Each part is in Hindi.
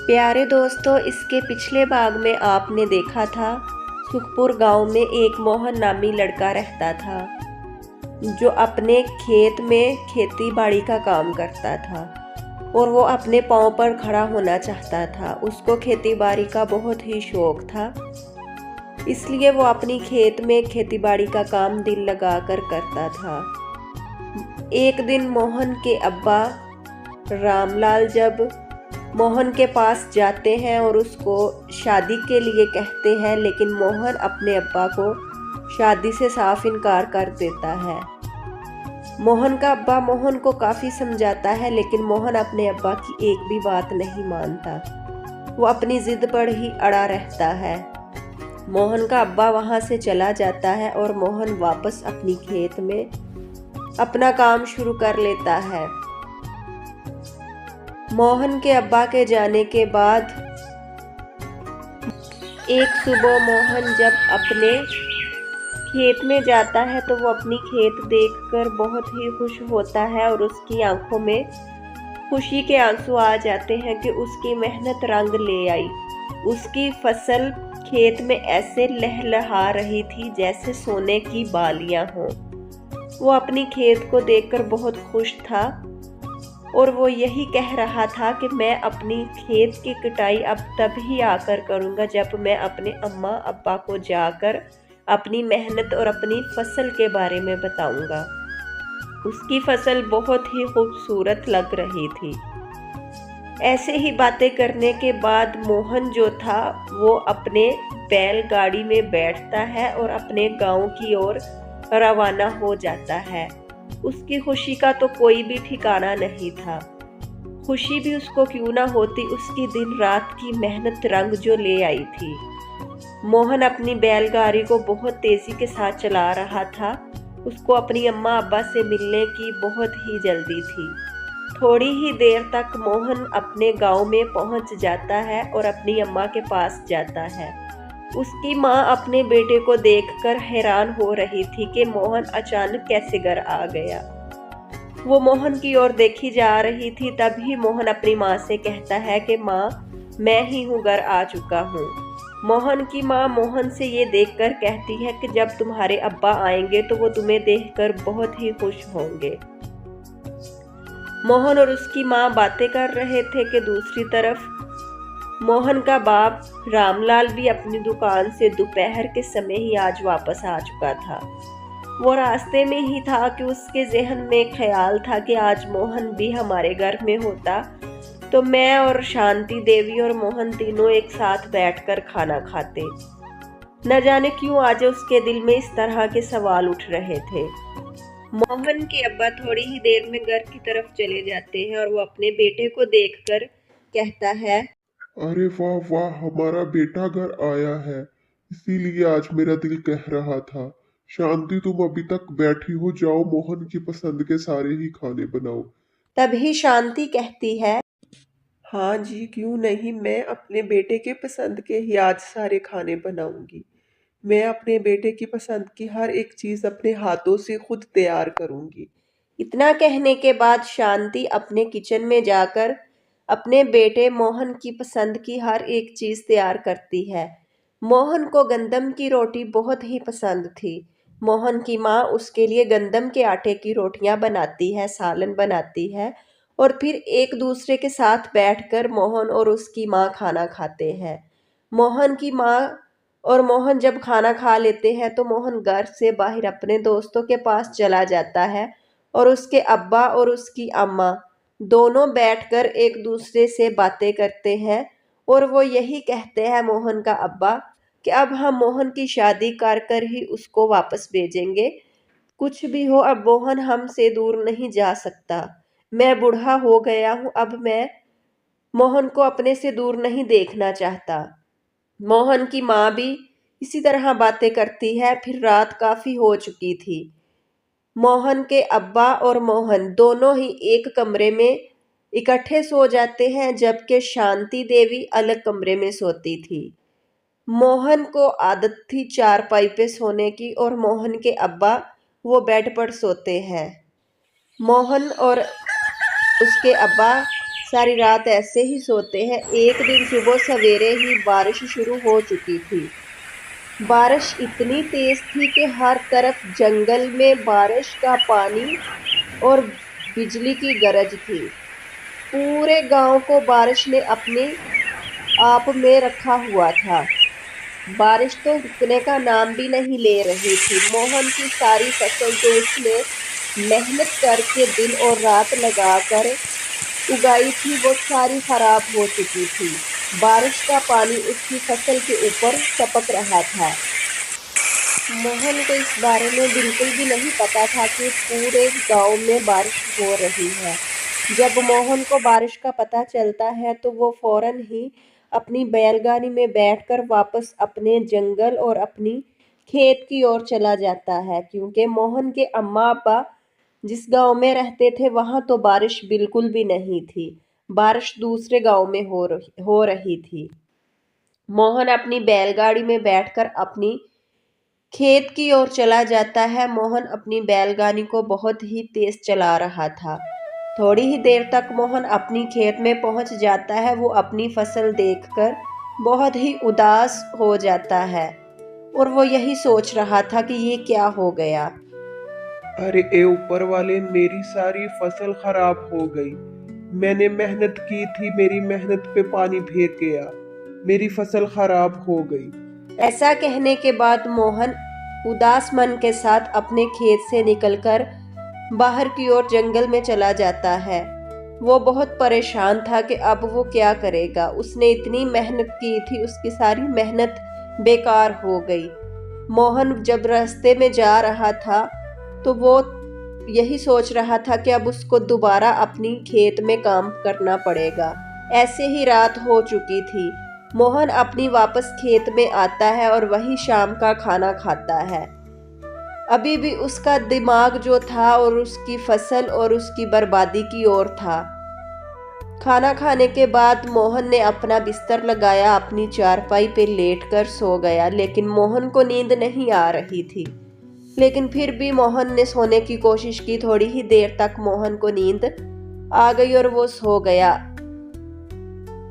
प्यारे दोस्तों, इसके पिछले भाग में आपने देखा था सुखपुर गांव में एक मोहन नामी लड़का रहता था जो अपने खेत में खेती बाड़ी का काम करता था और वो अपने पाँव पर खड़ा होना चाहता था। उसको खेती बाड़ी का बहुत ही शौक था, इसलिए वो अपनी खेत में खेती बाड़ी का काम दिल लगाकर करता था। एक दिन मोहन के अब्बा रामलाल जब मोहन के पास जाते हैं और उसको शादी के लिए कहते हैं, लेकिन मोहन अपने अब्बा को शादी से साफ इनकार कर देता है। मोहन का अब्बा मोहन को काफ़ी समझाता है, लेकिन मोहन अपने अब्बा की एक भी बात नहीं मानता। वो अपनी जिद पर ही अड़ा रहता है। मोहन का अब्बा वहाँ से चला जाता है और मोहन वापस अपनी खेत में अपना काम शुरू कर लेता है। मोहन के अब्बा के जाने के बाद एक सुबह मोहन जब अपने खेत में जाता है तो वो अपनी खेत देखकर बहुत ही खुश होता है और उसकी आंखों में खुशी के आंसू आ जाते हैं कि उसकी मेहनत रंग ले आई। उसकी फसल खेत में ऐसे लहलहा रही थी जैसे सोने की बालियां हों। वो अपनी खेत को देखकर बहुत खुश था और वो यही कह रहा था कि मैं अपनी खेत की कटाई अब तभी आकर करूँगा जब मैं अपने अम्मा अब्बा को जाकर अपनी मेहनत और अपनी फसल के बारे में बताऊँगा। उसकी फसल बहुत ही खूबसूरत लग रही थी। ऐसे ही बातें करने के बाद मोहन जो था वो अपने बैलगाड़ी में बैठता है और अपने गांव की ओर रवाना हो जाता है। उसकी खुशी का तो कोई भी ठिकाना नहीं था। खुशी भी उसको क्यों ना होती, उसकी दिन रात की मेहनत रंग जो ले आई थी। मोहन अपनी बैलगाड़ी को बहुत तेजी के साथ चला रहा था। उसको अपनी अम्मा अब्बा से मिलने की बहुत ही जल्दी थी। थोड़ी ही देर तक मोहन अपने गांव में पहुंच जाता है और अपनी अम्मा के पास जाता है। उसकी माँ अपने बेटे को देखकर हैरान हो रही थी कि मोहन अचानक कैसे घर आ गया। वो मोहन की ओर देखी जा रही थी, तभी मोहन अपनी माँ से कहता है कि माँ, मैं ही हूँ, घर आ चुका हूँ। मोहन की माँ मोहन से ये देखकर कहती है कि जब तुम्हारे अब्बा आएंगे तो वो तुम्हें देखकर बहुत ही खुश होंगे। मोहन और उसकी माँ बातें कर रहे थे कि दूसरी तरफ मोहन का बाप रामलाल भी अपनी दुकान से दोपहर के समय ही आज वापस आ चुका था। वो रास्ते में ही था कि उसके जहन में ख्याल था कि आज मोहन भी हमारे घर में होता तो मैं और शांति देवी और मोहन तीनों एक साथ बैठकर खाना खाते। न जाने क्यों आज उसके दिल में इस तरह के सवाल उठ रहे थे। मोहन के अब्बा थोड़ी ही देर में घर की तरफ चले जाते हैं और वो अपने बेटे को देखकर कहता है, अरे वाह वाह, हमारा बेटा घर आया है। इसीलिए आज मेरा दिल कह रहा था। शांति, तुम अभी तक बैठी हो? जाओ मोहन की पसंद के सारे ही खाने बनाओ। तभी शांति कहती है, हाँ जी, क्यों नहीं। मैं अपने बेटे के पसंद के ही आज सारे खाने बनाऊंगी। मैं अपने बेटे की पसंद की हर एक चीज़ अपने हाथों से खुद तैयार करूंगी। इतना कहने के बाद शांति अपने किचन में जाकर अपने बेटे मोहन की पसंद की हर एक चीज़ तैयार करती है। मोहन को गंदम की रोटी बहुत ही पसंद थी। मोहन की माँ उसके लिए गंदम के आटे की रोटियां बनाती है, सालन बनाती है और फिर एक दूसरे के साथ बैठकर मोहन और उसकी माँ खाना खाते हैं। मोहन की माँ और मोहन जब खाना खा लेते हैं तो मोहन घर से बाहर अपने दोस्तों के पास चला जाता है और उसके अब्बा और उसकी अम्मा दोनों बैठकर एक दूसरे से बातें करते हैं और वो यही कहते हैं मोहन का अब्बा कि अब हम मोहन की शादी कर ही उसको वापस भेजेंगे। कुछ भी हो, अब मोहन हमसे दूर नहीं जा सकता। मैं बूढ़ा हो गया हूँ, अब मैं मोहन को अपने से दूर नहीं देखना चाहता। मोहन की माँ भी इसी तरह बातें करती है। फिर रात काफ़ी हो चुकी थी। मोहन के अब्बा और मोहन दोनों ही एक कमरे में इकट्ठे सो जाते हैं, जबकि शांति देवी अलग कमरे में सोती थी। मोहन को आदत थी चारपाई पे सोने की और मोहन के अब्बा वो बेड पर सोते हैं। मोहन और उसके अब्बा सारी रात ऐसे ही सोते हैं। एक दिन सुबह सवेरे ही बारिश शुरू हो चुकी थी। बारिश इतनी तेज थी कि हर तरफ जंगल में बारिश का पानी और बिजली की गरज थी। पूरे गांव को बारिश ने अपने आप में रखा हुआ था। बारिश तो रुकने का नाम भी नहीं ले रही थी। मोहन की सारी फसल जो उसने मेहनत करके दिन और रात लगाकर उगाई थी वो सारी खराब हो चुकी थी। बारिश का पानी उसकी फसल के ऊपर टपक रहा था। मोहन को इस बारे में बिल्कुल भी नहीं पता था कि पूरे गांव में बारिश हो रही है। जब मोहन को बारिश का पता चलता है तो वो फौरन ही अपनी बैलगाड़ी में बैठकर वापस अपने जंगल और अपनी खेत की ओर चला जाता है, क्योंकि मोहन के अम्मा अब्बा जिस गांव में रहते थे वहां तो बारिश बिल्कुल भी नहीं थी। बारिश दूसरे गांव में हो रही थी। मोहन अपनी बैलगाड़ी में बैठकर अपनी खेत की ओर चला जाता है। मोहन अपनी बैलगाड़ी को बहुत ही तेज चला रहा था। थोड़ी ही देर तक मोहन अपनी खेत में पहुंच जाता है। वो अपनी फसल देखकर बहुत ही उदास हो जाता है और वो यही सोच रहा था कि ये क्या हो गया। अरे ए ऊपर वाले, मेरी सारी फसल खराब हो गई। मैंने मेहनत की थी, मेरी मेहनत पे पानी फेर गया, मेरी फसल खराब हो गई। ऐसा कहने के बाद मोहन उदास मन के साथ अपने खेत से निकलकर बाहर की ओर जंगल में चला जाता है। वो बहुत परेशान था कि अब वो क्या करेगा। उसने इतनी मेहनत की थी, उसकी सारी मेहनत बेकार हो गई। मोहन जब रास्ते में जा रहा था तो वो यही सोच रहा था कि अब उसको दोबारा अपनी खेत में काम करना पड़ेगा। ऐसे ही रात हो चुकी थी। मोहन अपनी वापस खेत में आता है और वही शाम का खाना खाता है। अभी भी उसका दिमाग जो था और उसकी फसल और उसकी बर्बादी की ओर था। खाना खाने के बाद मोहन ने अपना बिस्तर लगाया, अपनी चारपाई पे लेटकर सो गया। लेकिन मोहन को नींद नहीं आ रही थी। लेकिन फिर भी मोहन ने सोने की कोशिश की। थोड़ी ही देर तक मोहन को नींद आ गई और वो सो गया।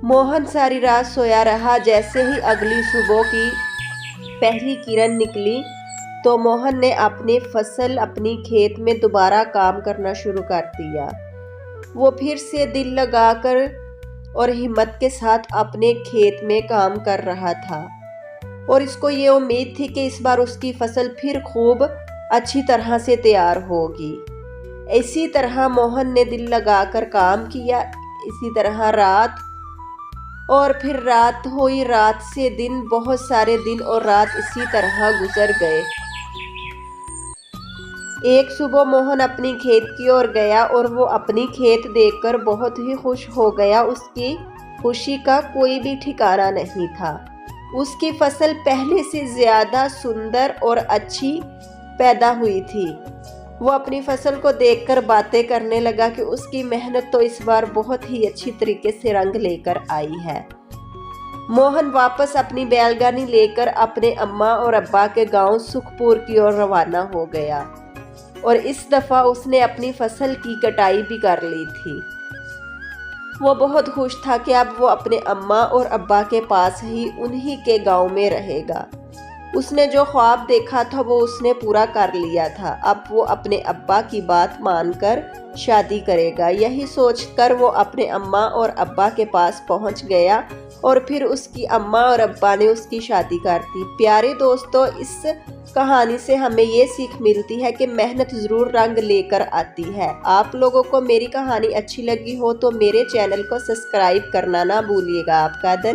मोहन सारी रात सोया रहा। जैसे ही अगली सुबह की पहली किरण निकली तो मोहन ने अपनी फसल अपनी खेत में दोबारा काम करना शुरू कर दिया। वो फिर से दिल लगाकर और हिम्मत के साथ अपने खेत में काम कर रहा था और इसको ये उम्मीद थी कि इस बार उसकी फसल फिर खूब अच्छी तरह से तैयार होगी। इसी तरह मोहन ने दिल लगाकर काम किया। इसी तरह रात और फिर रात हुई, रात से दिन, बहुत सारे दिन और रात इसी तरह गुजर गए। एक सुबह मोहन अपनी खेत की ओर गया और वो अपनी खेत देखकर बहुत ही खुश हो गया। उसकी खुशी का कोई भी ठिकाना नहीं था। उसकी फसल पहले से ज्यादा सुंदर और अच्छी पैदा हुई थी। वो अपनी फसल को देखकर बातें करने लगा कि उसकी मेहनत तो इस बार बहुत ही अच्छी तरीके से रंग लेकर आई है। मोहन वापस अपनी बैलगाड़ी लेकर अपने अम्मा और अब्बा के गांव सुखपुर की ओर रवाना हो गया और इस दफा उसने अपनी फसल की कटाई भी कर ली थी। वो बहुत खुश था कि अब वो अपने अम्मा और अब्बा के पास ही उन्हीं के गांव में रहेगा। उसने जो ख्वाब देखा था वो उसने पूरा कर लिया था। अब वो अपने अब्बा की बात मानकर शादी करेगा। यही सोचकर वो अपने अम्मा और अब्बा के पास पहुंच गया और फिर उसकी अम्मा और अब्बा ने उसकी शादी कर दी। प्यारे दोस्तों, इस कहानी से हमें ये सीख मिलती है कि मेहनत ज़रूर रंग लेकर आती है। आप लोगों को मेरी कहानी अच्छी लगी हो तो मेरे चैनल को सब्सक्राइब करना ना भूलिएगा। आपका दिन